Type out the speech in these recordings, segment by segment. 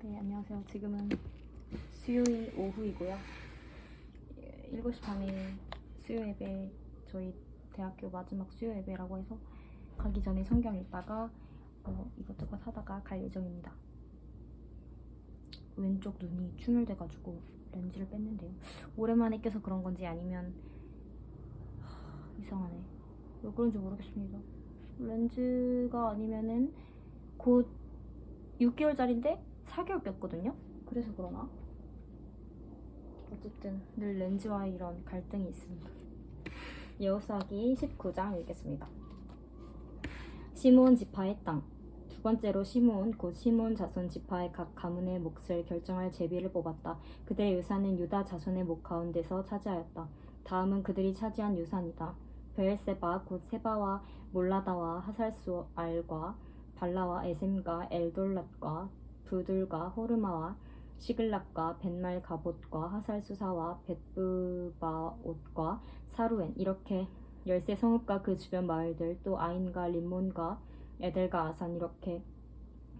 네, 안녕하세요. 지금은 수요일 오후이고요. 7시 반에 수요 예배, 저희 대학교 마지막 수요 예배라고 해서 가기 전에 성경 읽다가 이것저것 하다가 갈 예정입니다. 왼쪽 눈이 충혈돼가지고 렌즈를 뺐는데요. 오랜만에 껴서 그런 건지 아니면 이상하네. 왜 그런지 모르겠습니다. 렌즈가 아니면은 곧 6개월짜리인데 4개월 꼈거든요. 그래서 그러나? 어쨌든 늘 렌즈와 이런 갈등이 있습니다. 여호수아기 19장 읽겠습니다. 시므온 지파의 땅. 두 번째로 시므온 곧 시므온 자손 지파의 각 가문의 몫을 결정할 제비를 뽑았다. 그들의 유산은 유다 자손의 목 가운데서 차지하였다. 다음은 그들이 차지한 유산이다. 베엘세바 곧 세바와 몰라다와 하살수알과 발라와 에셈과 엘돌랏과 부들과 호르마와 시글락과 벤말 가봇과 하살수사와 벳브바옷과 사루엔 이렇게 13성읍과 그 주변 마을들, 또 아인과 림몬과 에델과 아산 이렇게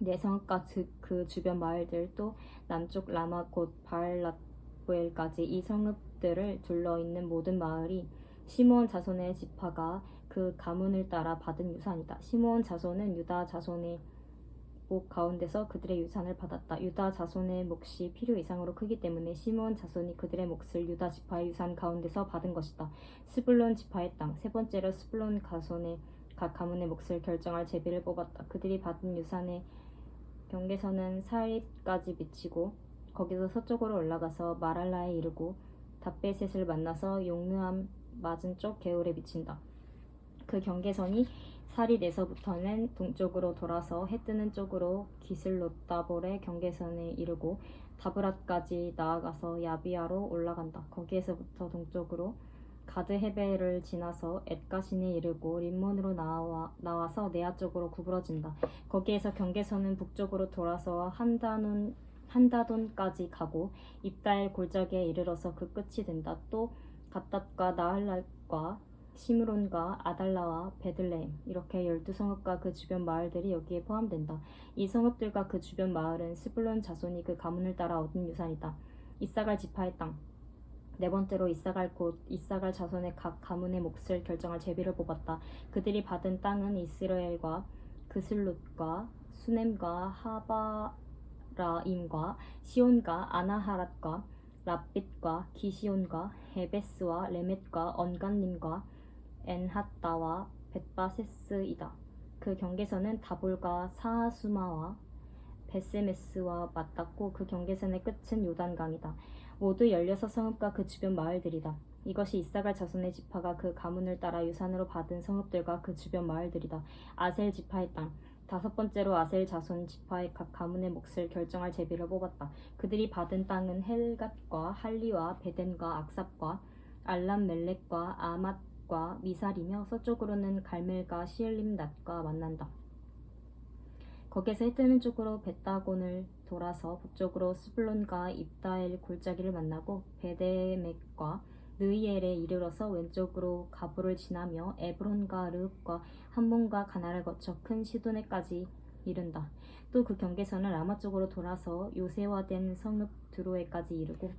4성읍과 그 주변 마을들, 또 남쪽 라마 곧 바알랏부엘까지 이 성읍들을 둘러있는 모든 마을이 시므온 자손의 지파가 그 가문을 따라 받은 유산이다. 시므온 자손은 유다 자손의 목 가운데서 그들의 유산을 받았다. 유다 자손의 몫이 필요 이상으로 크기 때문에 시므온 자손이 그들의 몫을 유다 지파의 유산 가운데서 받은 것이다. 스불론 지파의 땅. 세 번째로 스불론 가손의 각 가문의 몫을 결정할 제비를 뽑았다. 그들이 받은 유산의 경계선은 사릿까지 미치고 거기서 서쪽으로 올라가서 마랄라에 이르고 답베셋을 만나서 용르암 맞은쪽 개울에 미친다. 그 경계선이 사릿에서부터는 동쪽으로 돌아서 해뜨는 쪽으로 기슬롯다볼의 경계선에 이르고 다브랏까지 나아가서 야비아로 올라간다. 거기에서부터 동쪽으로 가드헤벨을 지나서 엣가신에 이르고 림몬으로 나와서 네아 쪽으로 구부러진다. 거기에서 경계선은 북쪽으로 돌아서 한다돈까지 가고 입다엘 골짜기에 이르러서 그 끝이 된다. 또 갓닷과 나할랄과 시므론과 아달라와 베들레헴 이렇게 12성읍과 그 주변 마을들이 여기에 포함된다. 이 성읍들과 그 주변 마을은 스불론 자손이 그 가문을 따라 얻은 유산이다. 이사갈 지파의 땅. 네 번째로 이사갈 자손의 각 가문의 몫을 결정할 제비를 뽑았다. 그들이 받은 땅은 이스라엘과 그슬롯과 수넴과 하바라임과 시온과 아나하랏과 랍빗과 기시온과 헤베스와 레멧과 언간림과 엔핫다와 벳바세스이다. 그 경계선은 다볼과 사하수마와 베세메스와 맞닿고 그 경계선의 끝은 요단강이다. 모두 16성읍과 그 주변 마을들이다. 이것이 이사갈 자손의 지파가 그 가문을 따라 유산으로 받은 성읍들과 그 주변 마을들이다. 아셀 지파의 땅. 다섯 번째로 아셀 자손 지파의 각 가문의 몫을 결정할 제비를 뽑았다. 그들이 받은 땅은 헬갓과 할리와 베덴과 악삽과 알람멜렉과 아맛과 미살이며 서쪽으로는 갈멜과 시엘림낫과 만난다. 거기에서 해뜨는 쪽으로 벳다곤을 돌아서 북쪽으로 스불론과 입다엘 골짜기를 만나고 베데멕과 느이엘에 이르러서 왼쪽으로 가부를 지나며 에브론과 르흡과 함몬과 가나를 거쳐 큰 시도네까지 이른다. 또 그 경계선은 라마 쪽으로 돌아서 요새화된 성읍 드로에까지 이르고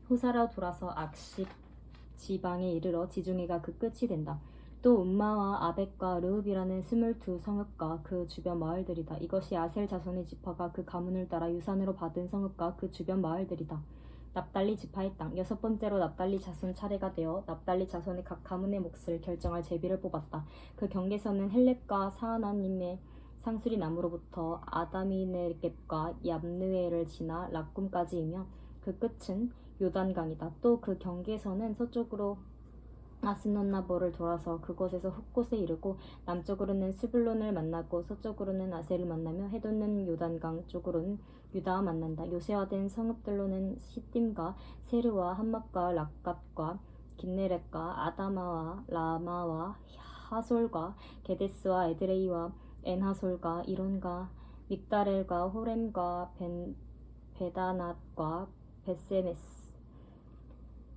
호사라 돌아서 악십 지방에 이르러 지중해가 그 끝이 된다. 또 음마와 아벡과 르흡이라는 22성읍과 그 주변 마을들이다. 이것이 아셀 자손의 지파가 그 가문을 따라 유산으로 받은 성읍과 그 주변 마을들이다. 납달리 지파의 땅. 여섯 번째로 납달리 자손 차례가 되어 납달리 자손의 각 가문의 몫을 결정할 제비를 뽑았다. 그 경계선은 헬렙과 사하나님의 상수리 나무로부터 아다미네겝과 얍느에를 지나 락꿈까지이며 그 끝은 요단강이다. 또 그 경계선은 서쪽으로 아스논나볼을 돌아서 그곳에서 흑곳에 이르고 남쪽으로는 스불론을 만나고 서쪽으로는 아셀을 만나며 해돋는 요단강 쪽으로는 유다와 만난다. 요새화된 성읍들로는 시딤과 세르와 함막과 락갓과 긴네렛과 아다마와 라마와 하솔과 게데스와 에드레이와 엔하솔과 이론과 믹다렐과 호렘과 베다낫과 베세메스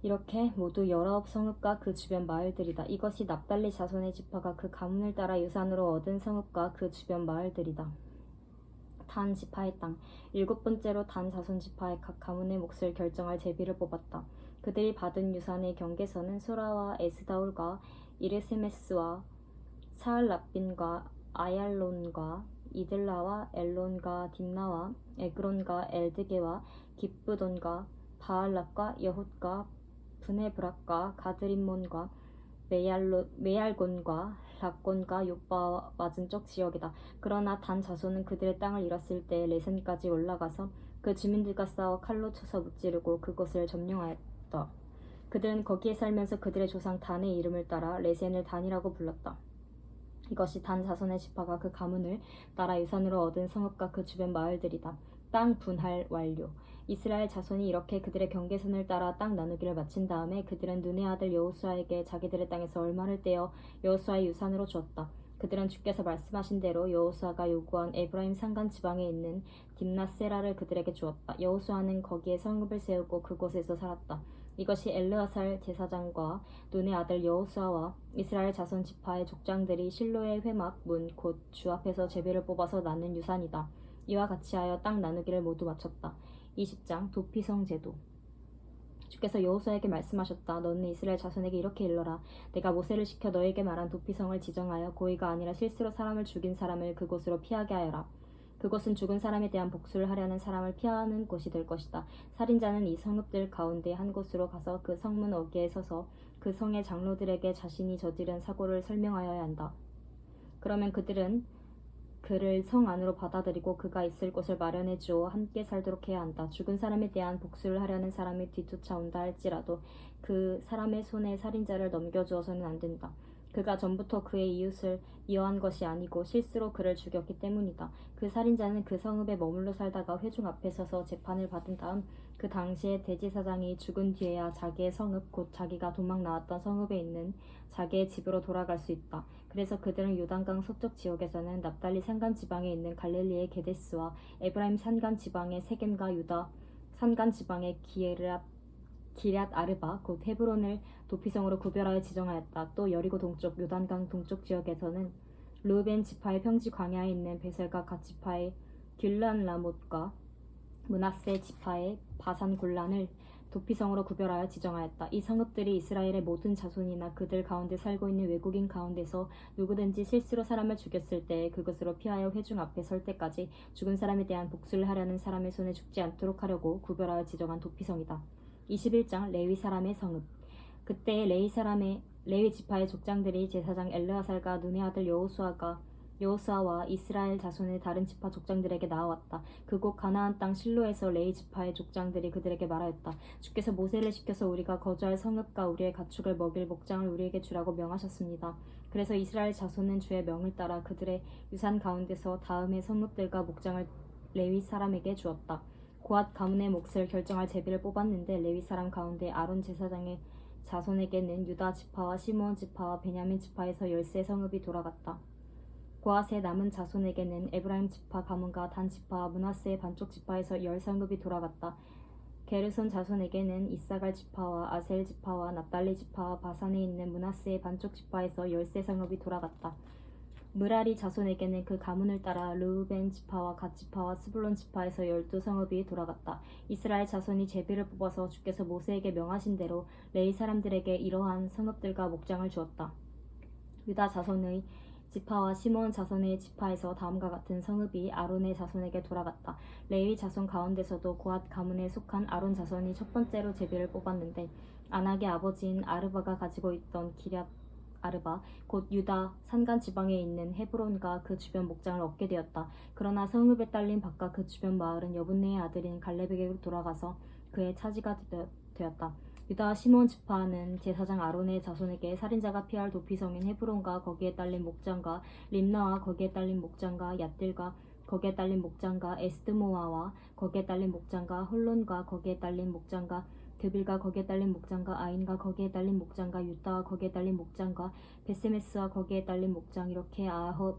이렇게 모두 19성읍과 그 주변 마을들이다. 이것이 납달리 자손의 지파가 그 가문을 따라 유산으로 얻은 성읍과 그 주변 마을들이다. 단 지파의 땅. 7번째로 단 자손 지파의 각 가문의 몫을 결정할 제비를 뽑았다. 그들이 받은 유산의 경계선은 소라와 에스다올과 이르세메스와 사알라빈과 아얄론과 이들라와 엘론과 딥나와 에그론과 엘드게와 깁브돈과 바알락과 여훗과 브네브락과 가드림몬과 메얄곤과 락곤과 욥바와 맞은 쪽 지역이다. 그러나 단 자손은 그들의 땅을 잃었을 때 레센까지 올라가서 그 주민들과 싸워 칼로 쳐서 무찌르고 그곳을 점령하였다. 그들은 거기에 살면서 그들의 조상 단의 이름을 따라 레센을 단이라고 불렀다. 이것이 단 자손의 지파가 그 가문을 따라 유산으로 얻은 성읍과 그 주변 마을들이다. 땅 분할 완료. 이스라엘 자손이 이렇게 그들의 경계선을 따라 땅 나누기를 마친 다음에 그들은 눈의 아들 여호수아에게 자기들의 땅에서 얼마를 떼어 여호수아의 유산으로 주었다. 그들은 주께서 말씀하신 대로 여호수아가 요구한 에브라임 산간 지방에 있는 딥나세라를 그들에게 주었다. 여호수아는 거기에 성읍을 세우고 그곳에서 살았다. 이것이 엘르아살 제사장과 눈의 아들 여호수아와 이스라엘 자손 지파의 족장들이 실로의 회막 문 곧 주 앞에서 제비를 뽑아서 나눈 유산이다. 이와 같이 하여 땅 나누기를 모두 마쳤다. 20장 도피성 제도. 주께서 여호수아에게 말씀하셨다. 너는 이스라엘 자손에게 이렇게 일러라. 내가 모세를 시켜 너에게 말한 도피성을 지정하여 고의가 아니라 실수로 사람을 죽인 사람을 그곳으로 피하게 하여라. 그곳은 죽은 사람에 대한 복수를 하려는 사람을 피하는 곳이 될 것이다. 살인자는 이 성읍들 가운데 한 곳으로 가서 그 성문 어귀에 서서 그 성의 장로들에게 자신이 저지른 사고를 설명하여야 한다. 그러면 그들은 그를 성 안으로 받아들이고 그가 있을 곳을 마련해 주어 함께 살도록 해야 한다. 죽은 사람에 대한 복수를 하려는 사람이 뒤쫓아온다 할지라도 그 사람의 손에 살인자를 넘겨주어서는 안 된다. 그가 전부터 그의 이웃을 이어한 것이 아니고 실수로 그를 죽였기 때문이다. 그 살인자는 그 성읍에 머물러 살다가 회중 앞에 서서 재판을 받은 다음 그 당시에 대제사장이 죽은 뒤에야 자기의 성읍 곧 자기가 도망 나왔던 성읍에 있는 자기의 집으로 돌아갈 수 있다. 그래서 그들은 요단강 서쪽 지역에서는 납달리 산간 지방에 있는 갈릴리의 게데스와 에브라임 산간 지방의 세겜과 유다 산간 지방의 기럇 아르바 곧 헤브론을 도피성으로 구별하여 지정하였다. 또 여리고 동쪽 요단강 동쪽 지역에서는 르우벤 지파의 평지 광야에 있는 베셀과 갓 지파의 길란 라못과 므낫세 지파의 바산 골란을 도피성으로 구별하여 지정하였다. 이 성읍들이 이스라엘의 모든 자손이나 그들 가운데 살고 있는 외국인 가운데서 누구든지 실수로 사람을 죽였을 때 그것으로 피하여 회중 앞에 설 때까지 죽은 사람에 대한 복수를 하려는 사람의 손에 죽지 않도록 하려고 구별하여 지정한 도피성이다. 21장 레위 사람의 성읍. 그때 레위 지파의 족장들이 제사장 엘르아살과 눈의 아들 여호수아와 이스라엘 자손의 다른 지파 족장들에게 나아왔다. 그곳 가나안 땅 실로에서 레위 지파의 족장들이 그들에게 말하였다. 주께서 모세를 시켜서 우리가 거주할 성읍과 우리의 가축을 먹일 목장을 우리에게 주라고 명하셨습니다. 그래서 이스라엘 자손은 주의 명을 따라 그들의 유산 가운데서 다음의 성읍들과 목장을 레위 사람에게 주었다. 고앗 가문의 몫을 결정할 제비를 뽑았는데 레위 사람 가운데 아론 제사장의 자손에게는 유다 지파와 시므온 지파와 베냐민 지파에서 13성읍이 돌아갔다. 고앗의 남은 자손에게는 에브라임 지파 가문과 단 지파와 므낫세의 반쪽 지파에서 10성읍이 돌아갔다. 게르손 자손에게는 이사갈 지파와 아셀 지파와 납달리 지파와 바산에 있는 므낫세의 반쪽 지파에서 13성읍이 돌아갔다. 므라리 자손에게는 그 가문을 따라 르우벤 지파와 갓 지파와 스불론 지파에서 12성읍이 돌아갔다. 이스라엘 자손이 제비를 뽑아서 주께서 모세에게 명하신 대로 레위 사람들에게 이러한 성읍들과 목장을 주었다. 유다 자손의 지파와 시므온 자손의 지파에서 다음과 같은 성읍이 아론의 자손에게 돌아갔다. 레위 자손 가운데서도 고앗 가문에 속한 아론 자손이 첫 번째로 제비를 뽑았는데 안악의 아버지인 아르바가 가지고 있던 기럇 아르바 곧 유다 산간 지방에 있는 헤브론과 그 주변 목장을 얻게 되었다. 그러나 성읍에 딸린 밭과 그 주변 마을은 여분네의 아들인 갈렙에게 돌아가서 그의 차지가 되었다. 유다 시몬 지파는 제사장 아론의 자손에게 살인자가 피할 도피성인 헤브론과 거기에 딸린 목장과 림나와 거기에 딸린 목장과 얏딜과 거기에 딸린 목장과 에스드모아와 거기에 딸린 목장과 홀론과 거기에 딸린 목장과 드빌과 거기에 딸린 목장과 아인과 거기에 딸린 목장과 유다와 거기에 딸린 목장과 베세메스와 거기에 딸린 목장 이렇게 9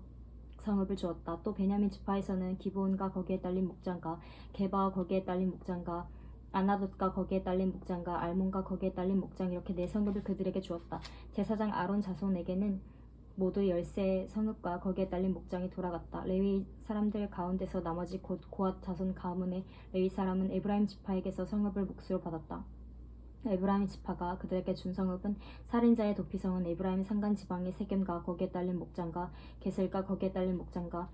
성읍을 주었다. 또 베냐민 지파에서는 기브온과 거기에 딸린 목장과 게바와 거기에 딸린 목장과 아나돗과 거기에 딸린 목장과 알몬과 거기에 딸린 목장 이렇게 4성읍을 그들에게 주었다. 제사장 아론 자손에게는 모두 13성읍과 거기에 딸린 목장이 돌아갔다. 레위 사람들 가운데서 나머지 곧 고앗 자손 가문의 레위 사람은 에브라임 지파에게서 성읍을 몫으로 받았다. 에브라임 지파가 그들에게 준 성읍은 살인자의 도피성은 에브라임 산간 지방의 세겜과 거기에 딸린 목장과 게셀과 거기에 딸린 목장과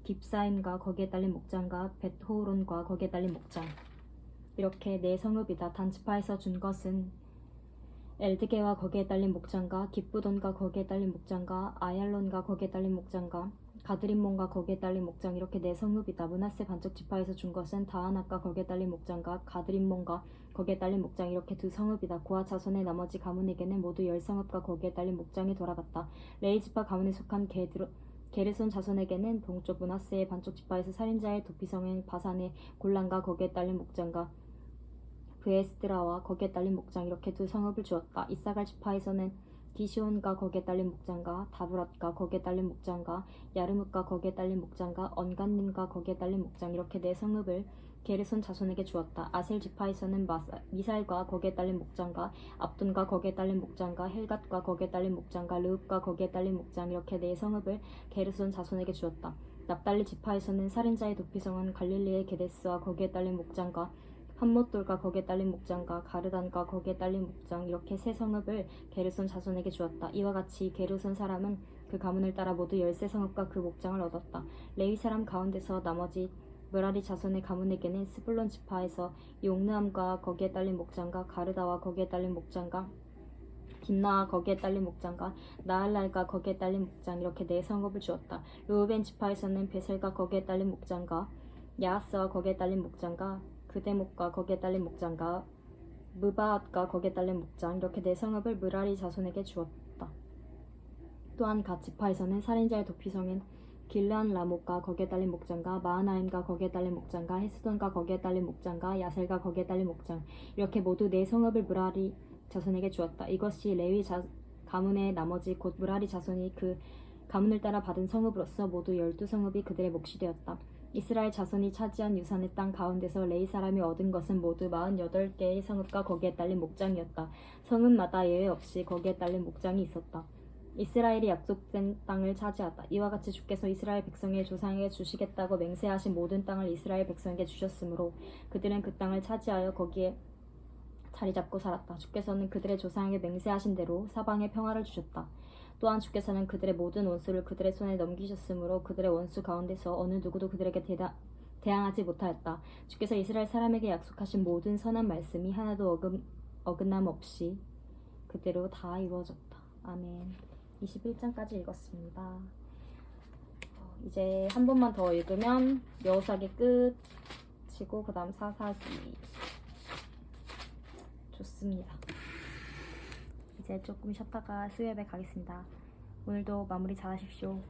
깁사임과 거기에 딸린 목장과 벳호론과 거기에 딸린 목장. 이렇게 네 성읍이다. 단 지파에서 준 것은 엘드게와 거기에 딸린 목장과 깁부돈과 거기에 딸린 목장과 아얄론과 거기에 딸린 목장과 가드림몬과 거기에 딸린 목장. 이렇게 네 성읍이다. 므낫세 반쪽 지파에서 준 것은 다하낫과 거기에 딸린 목장과 가드림몬과 거기에 딸린 목장. 이렇게 두 성읍이다. 고아 자손의 나머지 가문에게는 모두 10성읍과 거기에 딸린 목장이 돌아갔다. 레위 지파 가문에 속한 게르손 자손에게는 동쪽 므낫세의 반쪽 지파에서 살인자의 도피성인 바산의 골란과 거기에 딸린 목장과 브에스드라와 거기에 딸린 목장. 이렇게 두 성읍을 주었다. 이사갈 지파에서는 기시온과 거기에 딸린 목장과 다브랏과 거기에 딸린 목장과 야르뭇과 거기에 딸린 목장과 언간님과 거기에 딸린 목장. 이렇게 네 성읍을 게르손 자손에게 주었다. 아셀 지파에서는 미살과 거기에 딸린 목장과 압돈과 거기에 딸린 목장과 헬갓과 거기에 딸린 목장과 르읍과 거기에 딸린 목장. 이렇게 네 성읍을 게르손 자손에게 주었다. 납달리 지파에서는 살인자의 도피성은 갈릴리의 게데스와 거기에 딸린 목장과 함못돌과 거기에 딸린 목장과 가르단과 거기에 딸린 목장. 이렇게 세 성읍을 게르손 자손에게 주었다. 이와 같이 게르손 사람은 그 가문을 따라 모두 13성읍과 그 목장을 얻었다. 레위 사람 가운데서 나머지 므라리 자손의 가문에게는 스불론 지파에서 용르함과 거기에 딸린 목장과 가르다와 거기에 딸린 목장과 딥나와 거기에 딸린 목장과 나할랄과 거기에 딸린 목장. 이렇게 네 성읍을 주었다. 르우벤 지파에서는 베셀과 거기에 딸린 목장과 야하스와 거기에 딸린 목장과 그대목과 거기에 딸린 목장과 무바앗과 거기에 딸린 목장. 이렇게 네 성읍을 므라리 자손에게 주었다. 또한 갓 지파에서는 살인자의 도피성인 길르한 라못과 거기에 딸린 목장과 마하나임과 거기에 딸린 목장과 헤스돈과 거기에 딸린 목장과 야셀과 거기에 딸린 목장. 이렇게 모두 네 성읍을 므라리 자손에게 주었다. 이것이 레위 가문의 나머지 곧 므라리 자손이 그 가문을 따라 받은 성읍으로서 모두 12성읍이 그들의 몫이 되었다. 이스라엘 자손이 차지한 유산의 땅 가운데서 레위 사람이 얻은 것은 모두 48개의 성읍과 거기에 딸린 목장이었다. 성읍마다 예외 없이 거기에 딸린 목장이 있었다. 이스라엘이 약속된 땅을 차지하다. 이와 같이 주께서 이스라엘 백성의 조상에게 주시겠다고 맹세하신 모든 땅을 이스라엘 백성에게 주셨으므로 그들은 그 땅을 차지하여 거기에 자리 잡고 살았다. 주께서는 그들의 조상에게 맹세하신 대로 사방에 평화를 주셨다. 또한 주께서는 그들의 모든 원수를 그들의 손에 넘기셨으므로 그들의 원수 가운데서 어느 누구도 그들에게 대항하지 못하였다. 주께서 이스라엘 사람에게 약속하신 모든 선한 말씀이 하나도 어긋남 없이 그대로 다 이루어졌다. 아멘. 21장까지 읽었습니다. 이제 한 번만 더 읽으면 여호사기 끝이고 그 다음 사사기. 좋습니다. 이제 조금 쉬었다가 수요예배 가겠습니다. 오늘도 마무리 잘 하십시오.